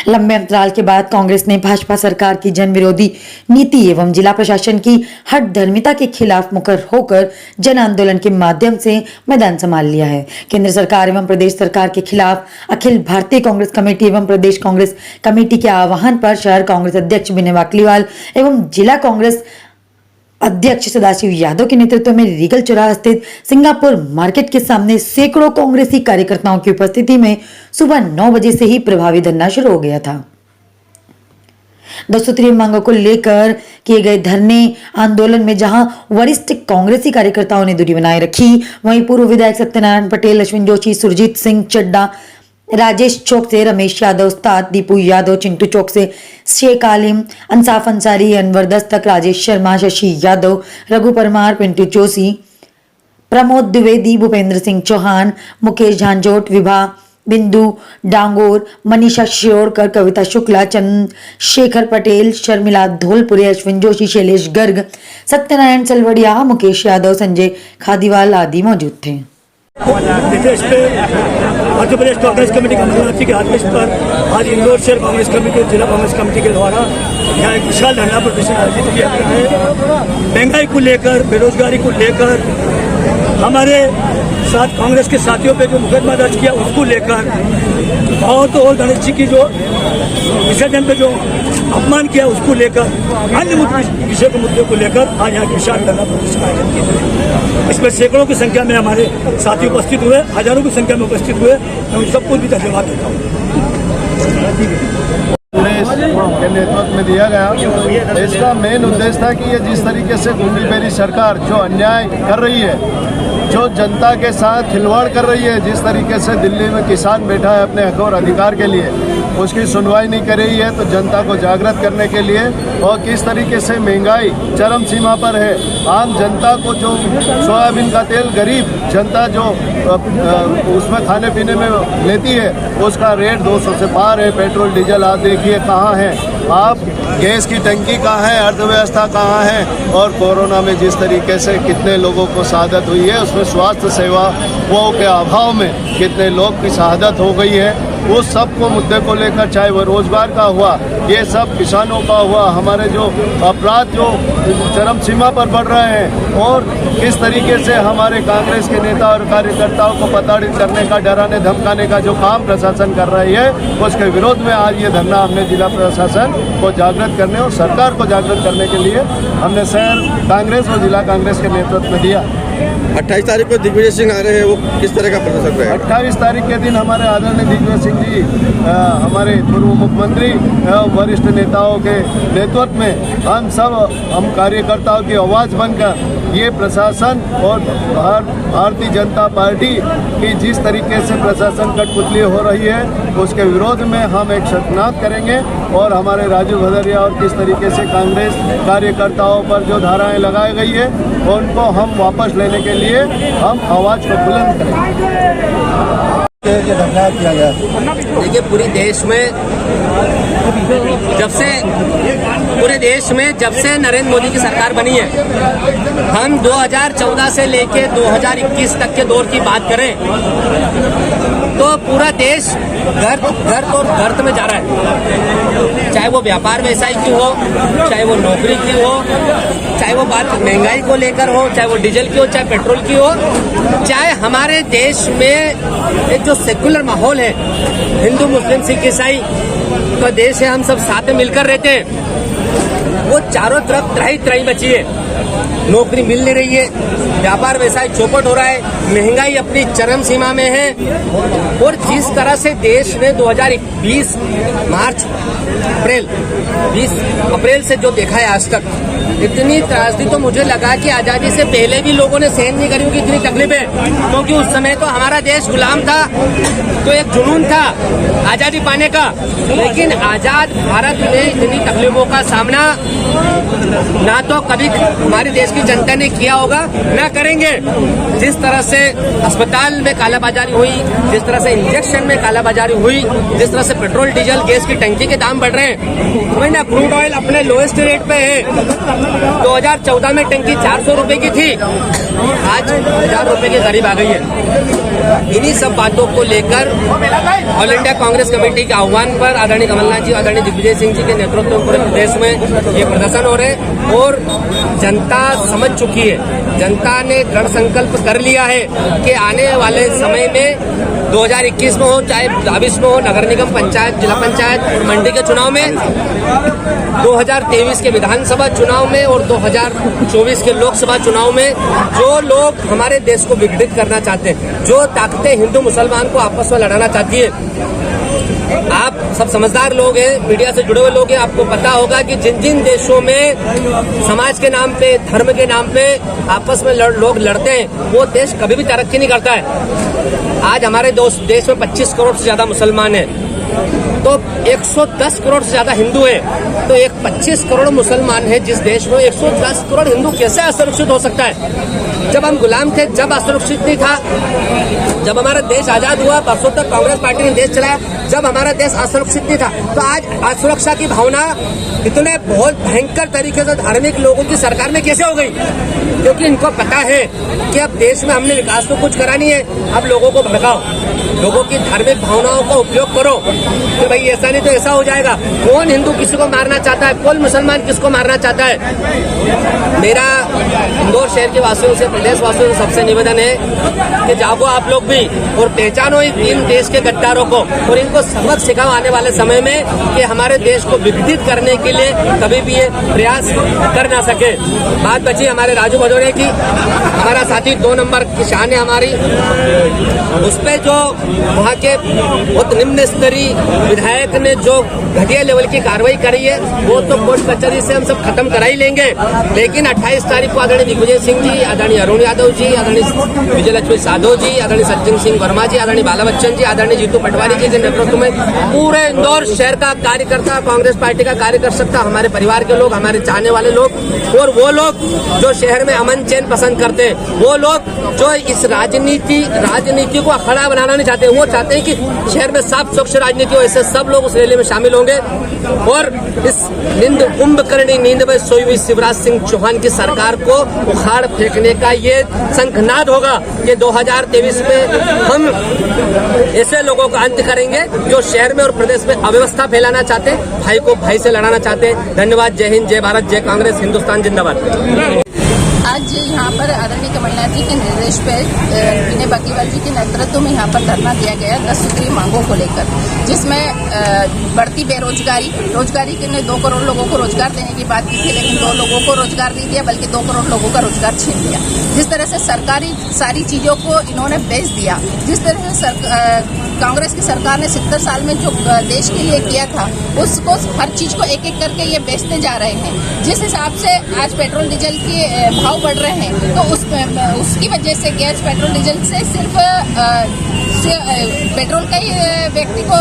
लंबे अंतराल के बाद कांग्रेस ने भाजपा सरकार की जन विरोधी नीति एवं जिला प्रशासन की हठ धर्मिता के खिलाफ मुखर होकर जन आंदोलन के माध्यम से मैदान संभाल लिया है। केंद्र सरकार एवं प्रदेश सरकार के खिलाफ अखिल भारतीय कांग्रेस कमेटी एवं प्रदेश कांग्रेस कमेटी के आह्वान पर शहर कांग्रेस अध्यक्ष विनय वाकलीवाल एवं जिला कांग्रेस अध्यक्ष सदाशिव यादव के नेतृत्व में रीगल चौराहा स्थित सिंगापुर मार्केट के सामने सैकड़ों कांग्रेसी कार्यकर्ताओं की उपस्थिति में सुबह 9 बजे से ही प्रभावी धरना शुरू हो गया था। 2 सूत्रीय मांगों को लेकर किए गए धरने आंदोलन में जहां वरिष्ठ कांग्रेसी कार्यकर्ताओं ने दूरी बनाए रखी, वहीं पूर्व विधायक सत्यनारायण पटेल, अश्विन जोशी, सुरजीत सिंह चड्डा, राजेश चौक से रमेश यादव, उस्ताद दीपू यादव, चिंटू चौक से शेख आलिम, अंसाफ अंसारी, अनवर दस्तक, राजेश शर्मा, शशि यादव, रघु परमार, पिंटू जोशी, प्रमोद द्विवेदी, भूपेंद्र सिंह चौहान, मुकेश झांझोट, विभा बिंदु डांगोर, मनीषा शिरोडकर, कविता शुक्ला, चंद्रशेखर पटेल, शर्मिला धोलपुरे, अश्विन जोशी, शैलेश गर्ग, सत्यनारायण सलवड़िया, मुकेश यादव, संजय खादीवाल आदि मौजूद थे। विदेश पे मध्य प्रदेश कांग्रेस कमेटी कमलनाथ जी के आदेश पर आज इंदौर शहर कांग्रेस कमेटी और जिला कांग्रेस कमेटी के द्वारा यहाँ एक विशाल धरना प्रदर्शन आयोजित किया गया है। महंगाई को लेकर, बेरोजगारी को लेकर, हमारे साथ कांग्रेस के साथियों पे जो मुकदमा दर्ज किया उसको लेकर और गणेश जी की जो विसर्जन पे जो अपमान किया उसको लेकर, अन्य विषय के मुद्दों को लेकर आज यहाँ विशाल धरना प्रदर्शन आयोजित किया गया। इसमें सैकड़ों की संख्या में हमारे साथी उपस्थित हुए, हजारों की संख्या में उपस्थित हुए। मैं उन सबको भी धन्यवाद देता हूँ। के नेतृत्व में दिया गया। इसका मेन उद्देश्य था कि ये जिस तरीके से गुंडीबेरी सरकार जो अन्याय कर रही है, जो जनता के साथ खिलवाड़ कर रही है, जिस तरीके से दिल्ली में किसान बैठा है अपने हक और अधिकार के लिए, उसकी सुनवाई नहीं कर रही है, तो जनता को जागृत करने के लिए, और किस तरीके से महंगाई चरम सीमा पर है, आम जनता को जो सोयाबीन का तेल गरीब जनता जो उसमें खाने पीने में लेती है उसका रेट 200 से पार है। पेट्रोल डीजल आप देखिए कहाँ है, आप गैस की टंकी कहाँ है, अर्थव्यवस्था कहाँ है, और कोरोना में जिस तरीके से कितने लोगों को शहादत हुई है, उसमें स्वास्थ्य सेवाओं के अभाव में कितने लोग की शहादत हो गई है। उस सब को मुद्दे को लेकर, चाहे वो रोजगार का हुआ, ये सब किसानों का हुआ, हमारे जो अपराध जो चरम सीमा पर बढ़ रहे हैं, और किस तरीके से हमारे कांग्रेस के नेता और कार्यकर्ताओं को प्रताड़ित करने का, डराने धमकाने का जो काम प्रशासन कर रही है, उसके विरोध में आज ये धरना हमने जिला प्रशासन को जागृत करने और सरकार को जागृत करने के लिए हमने शहर कांग्रेस और जिला कांग्रेस के नेतृत्व में दिया। 28 तारीख को दिग्विजय सिंह आ रहे हैं, वो किस तरह का प्रदर्शन रहेगा? 28 तारीख के दिन हमारे आदरणीय दिग्विजय सिंह जी हमारे पूर्व मुख्यमंत्री वरिष्ठ नेताओं के नेतृत्व में हम कार्यकर्ताओं की आवाज़ बनकर ये प्रशासन और भारतीय जनता पार्टी की जिस तरीके से प्रशासन कठपुतली हो रही है, उसके विरोध में हम एक शतनाद करेंगे, और हमारे राजू भदौरिया और किस तरीके से कांग्रेस कार्यकर्ताओं पर जो धाराएं लगाई गई है उनको हम वापस लेने के लिए हम आवाज़ को बुलंद करेंगे। देखिए, पूरे देश में जब से नरेंद्र मोदी की सरकार बनी है, हम 2014 से लेके 2021 तक के दौर की बात करें तो पूरा देश गर्त में जा रहा है। चाहे वो व्यापार व्यवसाय की हो, चाहे वो नौकरी की हो, चाहे वो बात महंगाई को लेकर हो, चाहे वो डीजल की हो, चाहे पेट्रोल की हो, चाहे हमारे देश में एक जो सेकुलर माहौल है, हिंदू मुस्लिम सिख ईसाई का देश है, हम सब साथ में मिलकर रहते हैं, वो चारों तरफ त्राही बची है। नौकरी मिल नहीं रही है, व्यापार व्यवसाय चौपट हो रहा है, महंगाई अपनी चरम सीमा में है, और जिस तरह से देश ने 2020 अप्रैल से जो देखा है आज तक, इतनी त्रासदी तो मुझे लगा कि आज़ादी से पहले भी लोगों ने सहन नहीं करी होगी इतनी तकलीफें, क्योंकि उस समय तो हमारा देश गुलाम था, तो एक जुनून था आज़ादी पाने का। लेकिन आज़ाद भारत में इतनी तकलीफों का सामना ना तो कभी हमारे देश की जनता ने किया होगा, ना करेंगे। जिस तरह से अस्पताल में कालाबाजारी हुई, जिस तरह से इंजेक्शन में कालाबाजारी हुई, जिस तरह से पेट्रोल डीजल गैस की टंकी के दाम बढ़ रहे हैं, वही ना क्रूड ऑयल अपने लोएस्ट रेट पे है, 2014 में टंकी 400 रुपए की थी, आज 1000 रुपए के करीब आ गई है। इन्हीं सब बातों को लेकर ऑल इंडिया कांग्रेस कमेटी के आह्वान पर आदरणीय कमलनाथ जी, आदरणीय दिग्विजय सिंह जी के नेतृत्व में पूरे प्रदेश में ये प्रदर्शन हो रहे हैं और जनता समझ चुकी है। जनता ने दृढ़ संकल्प कर लिया है कि आने वाले समय में 2021 में हो चाहे 22 में हो, नगर निगम, पंचायत, जिला पंचायत और मंडी के चुनाव में, 2023 के विधानसभा चुनाव में और 2024 के लोकसभा चुनाव में जो लोग हमारे देश को विघटित करना चाहते हैं, जो ताकतें हिंदू मुसलमान को आपस में लड़ाना चाहती है, आप सब समझदार लोग हैं, मीडिया से जुड़े हुए लोग हैं, आपको पता होगा कि जिन जिन देशों में समाज के नाम पे, धर्म के नाम पे आपस में लोग लड़ते हैं, वो देश कभी भी तरक्की नहीं करता है। आज हमारे देश में 25 करोड़ से ज्यादा मुसलमान हैं, तो 110 करोड़ से ज्यादा हिंदू है, तो एक 25 करोड़ मुसलमान है जिस देश में 110 करोड़ हिंदू कैसे असुरक्षित हो सकता है? जब हम गुलाम थे जब असुरक्षित नहीं था, जब हमारा देश आजाद हुआ, बरसों तक कांग्रेस पार्टी ने देश चलाया, जब हमारा देश असुरक्षित नहीं था, तो आज असुरक्षा की भावना इतने बहुत भयंकर तरीके से धार्मिक लोगों की सरकार में कैसे हो गई? क्योंकि इनको पता है कि अब देश में हमने विकास तो कुछ करा नहीं है, अब लोगों को भड़काओ, लोगों की धार्मिक भावनाओं का उपयोग करो कि भाई ऐसा नहीं तो ऐसा हो जाएगा। कौन हिंदू किसी को मारना चाहता है, कौन मुसलमान किसको मारना चाहता है? मेरा इंदौर शहर के वासियों से, प्रदेश वासियों से सबसे निवेदन है कि जागो आप लोग भी और पहचानो इन देश के गद्दारों को और इनको सबक सिखाओ आने वाले समय में कि हमारे देश को विघटित करने के लिए कभी भी ये प्रयास कर ना सके। बात बची हमारे राजू भदौरिया की, हमारा साथी 2 नंबर किसान है हमारी, उस पर जो वहाँ के बहुत निम्न स्तरीय विधायक ने जो घटिया लेवल की कार्रवाई करी है, वो तो कोर्ट कचहरी से हम सब खत्म करा ही लेंगे, लेकिन 28 तारीख को आदरणीय दिग्विजय सिंह जी, आदरणीय अरुण यादव जी, आदरणीय विजयलक्ष्मी साधो जी, आदरणीय सज्जन सिंह वर्मा जी, आदरणीय बाला बच्चन जी, आदरणीय जीतू पटवारी जी के नेतृत्व में पूरे इंदौर शहर का कार्यकर्ता, कांग्रेस पार्टी का कार्यकर्ता, हमारे परिवार के लोग, हमारे चाहने वाले लोग और वो लोग जो शहर में अमन चैन पसंद करते हैं, वो लोग जो इस राजनीति को अखाड़ा बनाना नहीं चाहते, वो चाहते हैं कि शहर में साफ स्वच्छ राजनीति हो, ऐसे सब लोग उस रैली में शामिल होंगे और इस कुंभकर्णी नींद में सोई हुई शिवराज सिंह चौहान की सरकार को उखाड़ फेंकने का ये शंखनाद होगा कि 2023 में हम ऐसे लोगों का अंत करेंगे जो शहर में और प्रदेश में अव्यवस्था फैलाना चाहते हैं, भाई को भाई से लड़ाना चाहते हैं। धन्यवाद। जय हिंद, जय भारत, जय कांग्रेस, हिंदुस्तान जिंदाबाद। आज यहाँ पर आदरणीय कमलनाथ जी के निर्देश पर विनय बकीवाल जी के नेतृत्व में यहाँ पर धरना दिया गया 10 सूत्रीय मांगों को लेकर, जिसमें बढ़ती रोजगारी के ने 2 करोड़ लोगों को रोजगार देने की बात की थी, लेकिन 2 लोगों को रोजगार नहीं दिया बल्कि 2 करोड़ लोगों का रोजगार छीन लिया। जिस तरह से सरकारी सारी चीजों को इन्होंने बेच दिया, जिस तरह से कांग्रेस की सरकार ने 70 साल में जो देश के लिए किया था, उसको हर चीज को एक एक करके ये बेचते जा रहे हैं। जिस हिसाब से आज पेट्रोल डीजल के भाव बढ़ रहे हैं, तो उसकी वजह से गैस पेट्रोल डीजल से सिर्फ पेट्रोल का ही व्यक्ति को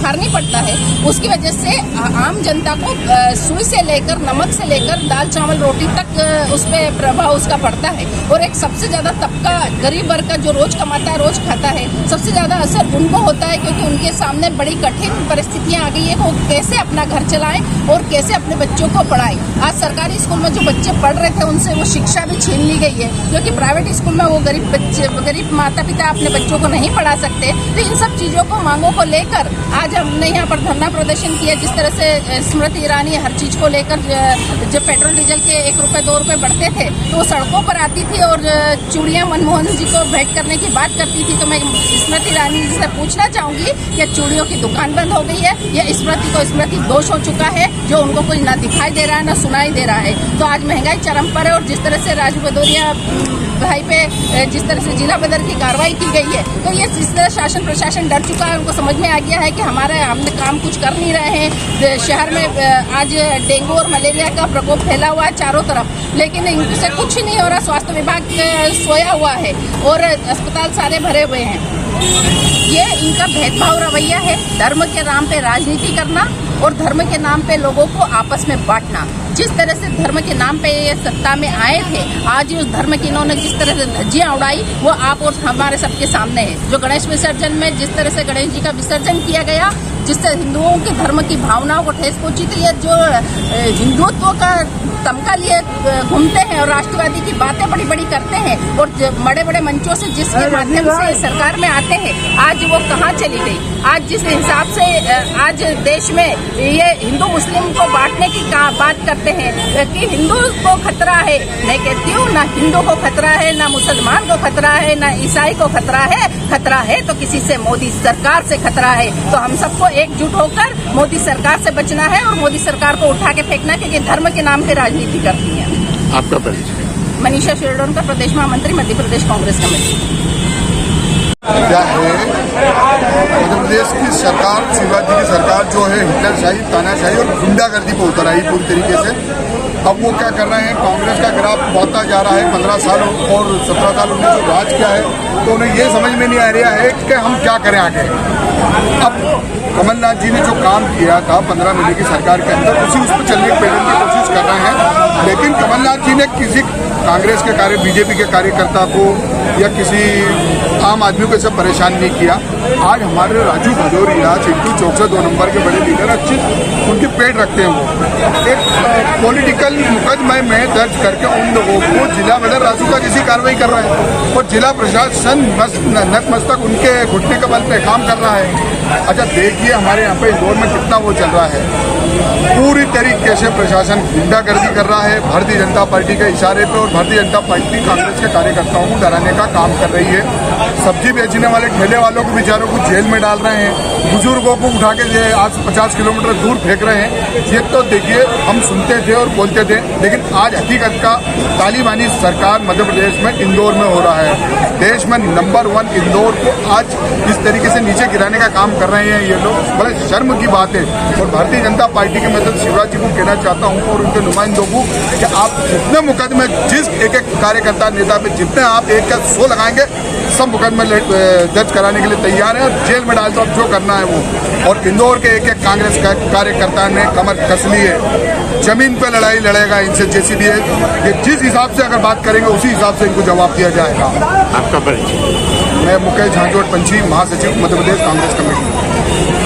भरनी पड़ता है, उसकी वजह से आम जनता को सुई से लेकर नमक से लेकर दाल चावल रोटी तक उस पर प्रभाव उसका पड़ता है। और एक सबसे ज्यादा तबका गरीब वर्ग का जो रोज कमाता है, रोज खाता है, सबसे ज्यादा असर उनको होता है, क्योंकि उनके सामने बड़ी कठिन परिस्थितियां आ गई है कि वो कैसे अपना घर चलाएं और कैसे अपने बच्चों को पढ़ाएं। आज सरकारी स्कूल में जो बच्चे पढ़ रहे थे उनसे वो शिक्षा भी छीन ली गई है, क्योंकि प्राइवेट स्कूल में वो गरीब माता पिता अपने बच्चों को नहीं पढ़ा सकते। तो इन सब चीजों को, मांगों को लेकर आज हमने यहाँ पर धरना प्रदर्शन किया। जिस तरह से स्मृति ईरानी हर चीज को लेकर, जब पेट्रोल डीजल के 1 रुपए 2 रुपए बढ़ते थे तो वो सड़कों पर आती थी और चूड़ियां मनमोहन जी को भेंट करने की बात करती थी। तो मैं स्मृति ईरानी जी से पूछना चाहूंगी कि चूड़ियों की दुकान बंद हो गई है या स्मृति दोष हो चुका है, जो उनको कोई ना दिखाई दे रहा है ना सुनाई दे रहा है। तो आज महंगाई चरम पर है और जिस तरह से राजू भदौरिया भाई पे जिस तरह से जिला बदर की कार्रवाई की गई है, तो ये जिस तरह शासन प्रशासन डर चुका है, उनको समझ में आ गया है कि हमने काम कुछ कर नहीं रहे हैं। शहर में आज डेंगू और मलेरिया का प्रकोप फैला हुआ है चारों तरफ, लेकिन इनसे कुछ नहीं हो रहा। स्वास्थ्य विभाग सोया हुआ है और अस्पताल सारे भरे हुए हैं। ये इनका भेदभाव रवैया है, धर्म के नाम पे राजनीति करना और धर्म के नाम पे लोगों को आपस में बांटना। जिस तरह से धर्म के नाम पे ये सत्ता में आए थे, आज उस धर्म की इन्होंने जिस तरह से धज्जियां उड़ाई, वो आप और हमारे सबके सामने है। जो गणेश विसर्जन में जिस तरह से गणेश जी का विसर्जन किया गया, जिससे हिंदुओं के धर्म की भावनाओं को ठेस पहुंची। तो ये जो हिंदुत्व का तमका लिए घूमते हैं और राष्ट्रवादी की बातें बड़ी बड़ी करते हैं और बड़े बड़े मंचों से जिसके माध्यम से सरकार में आते हैं, आज वो कहाँ चली गई। आज जिस हिसाब से आज देश में ये हिंदू मुस्लिम को बांटने की बात करते हैं कि हिंदू को खतरा है, मैं कहती हूँ ना हिंदू को खतरा है, ना मुसलमान को खतरा है, ना ईसाई को खतरा है। खतरा है तो किसी से मोदी सरकार से खतरा है। तो हम सबको एकजुट होकर मोदी सरकार से बचना है और मोदी सरकार को उठा के फेंकना, क्योंकि धर्म के नाम पे राजनीति करती है। आपका परिचय? मनीषा शेरडोन का प्रदेश महामंत्री, मध्य प्रदेश कांग्रेस कमेटी। क्या है मध्य प्रदेश की सरकार, शिवराज जी की सरकार जो है हिटलरशाही, तानाशाही और गुंडागर्दी पर उतर आई पूरी तरीके से। अब वो क्या कर रहे हैं, कांग्रेस का ग्राफ बढ़ता जा रहा है। 15 साल और 17 साल उन्होंने जो राज किया है, तो उन्हें ये समझ में नहीं आ रहा है कि हम क्या करें आगे। अब कमलनाथ जी ने जो काम किया था 15 महीने की सरकार के अंदर, उस पर चलने की कोशिश कर रहे हैं। लेकिन कमलनाथ जी ने किसी कांग्रेस के बीजेपी के कार्यकर्ता को या किसी आम आदमी को सब परेशान नहीं किया। आज हमारे राजू भदौरिया, चिंटू चौक से 2 नंबर के बड़े लीडर अच्छे उनके पेट रखते हैं। वो एक पॉलिटिकल मुकदमे में दर्ज करके उन लोगों को जिला बदर राजू का किसी कार्रवाई कर रहा है और जिला प्रशासन नतमस्तक उनके घुटने के बल पे काम कर रहा है। अच्छा देखिए हमारे यहाँ पे इंदौर में कितना वो चल रहा है। पूरी तरीके से प्रशासन गुंडागर्दी कर रहा है भारतीय जनता पार्टी के इशारे पे, और भारतीय जनता पार्टी कांग्रेस के कार्यकर्ताओं को डराने का काम कर रही है। सब्जी बेचने वाले ठेले वालों को बेचारों को जेल में डाल रहे हैं, बुजुर्गों को उठा के आज 50 किलोमीटर दूर फेंक रहे हैं। ये तो देखिए हम सुनते थे और बोलते थे, लेकिन आज हकीकत का तालिबानी सरकार मध्य प्रदेश में इंदौर में हो रहा है। देश में नंबर 1 इंदौर को आज इस तरीके से नीचे गिराने का काम कर रहे हैं ये लोग। बड़े शर्म की बात है। और भारतीय जनता पार्टी के मैं शिवराज जी को कहना चाहता हूँ और उनके नुमाइंदों को कि आप जितने मुकदमे, जिस एक कार्यकर्ता नेता पे जितने आप 100 लगाएंगे, सब मुकदमे दर्ज कराने के लिए तैयार है और जेल में डाल दो, अब जो करना है वो। और इंदौर के एक कांग्रेस कार्यकर्ता ने कमर कस ली है, जमीन पे लड़ाई लड़ेगा इनसे जेसीबी है। ये जिस हिसाब से अगर बात करेंगे उसी हिसाब से इनको जवाब दिया जाएगा। आपका परिचय? मैं मुकेश झांझोट पंछी, महासचिव मध्य प्रदेश कांग्रेस कमेटी।